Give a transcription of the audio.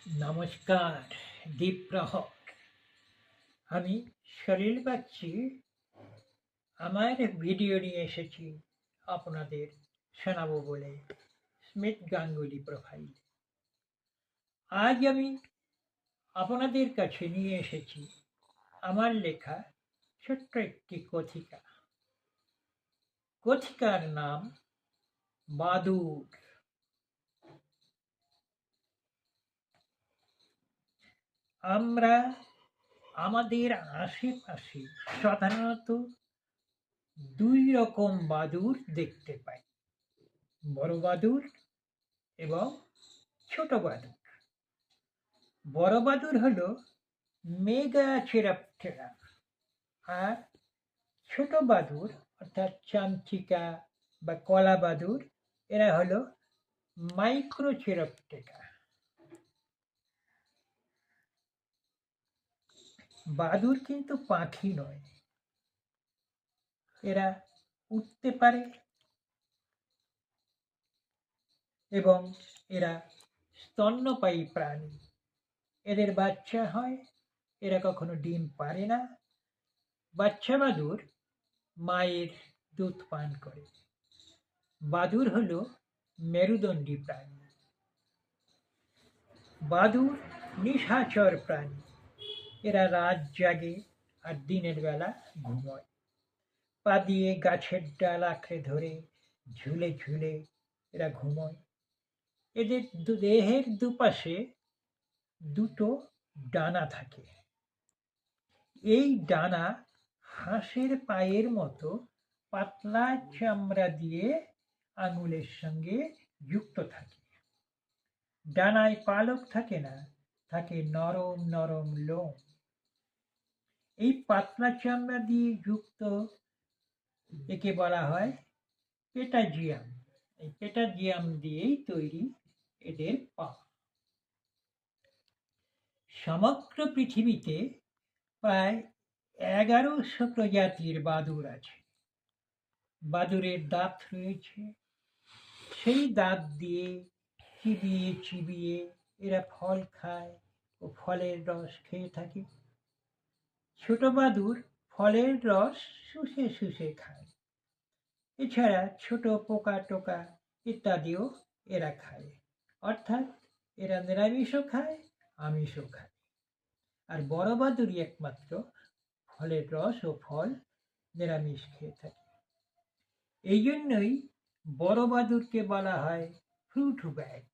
নমস্কার দীপপ্রহর। আমি সলিল বাগচি আমার ভিডিও নিয়ে এসেছি আপনাদের শোনাবো বলে। Smith Ganguly profile. আজ আমি আপনাদের কাছে নিয়ে এসেছি আমার লেখা ছোট্ট একটি কথিকা। কথিকার নাম বাদুড়। আমরা আমাদের আশেপাশে সাধারণত দুই রকম বাদুড় দেখতে পাই, বড় বাদুড় এবং ছোট বাদুড়। বড় বাদুড় হলো মেগাচেরাপটেরা, আর ছোট বাদুড় অর্থাৎ চামচিকা বা কলা বাদুড় এরা হলো মাইক্রোচেরাপটেরা। বাদুড় কিন্তু পাখি নয়, এরা উঠতে পারে এবং এরা স্তন্যপায়ী প্রাণী। এদের বাচ্চা হয়, এরা কখনো ডিম পারে না। বাচ্চা বাদুড় মায়ের দুধ পান করে। বাদুড় হলো মেরুদণ্ডী প্রাণী। বাদুড় নিশাচর প্রাণী। এরা রাত জাগে আর দিনের বেলা ঘুমোয়। পা দিয়ে গাছের ডাল আঁকড়ে ধরে ঝুলে ঝুলে এরা ঘুমোয়। এদের দেহের দুপাশে দুটো ডানা থাকে। এই ডানা হাঁসের পায়ের মতো পাতলা চামড়া দিয়ে আঙুলের সঙ্গে যুক্ত থাকে। ডানায় পালক থাকে না, থাকে নরম নরম লোম। এই পাতলা চামড়া দিয়ে যুক্ত একে বলা হয় পেটাজিয়াম। এই পেটাজিয়াম দিয়েই তৈরি এদের পা। সমগ্র পৃথিবীতে প্রায় 1100 প্রজাতির বাদুড় আছে। বাদুড়ের দাঁত রয়েছে, সেই দাঁত দিয়ে চিবিয়ে চিবিয়ে এরা ফল খায় ও ফলের রস খেয়ে থাকে। ছোট বাদুড় ফলের রস শুষে শুষে খায়। এছাড়া ছোট পোকা টোকা ইত্যাদিও এরা খায়। অর্থাৎ এরা নিরামিষও খায়, আমিষও খায়। আর বড় বাদুড়ই একমাত্র ফলের রস ও ফল নিরামিষ খেয়ে থাকে। এই জন্যই বড় বাদুড়কে বলা হয় ফ্রুট ব্যাট।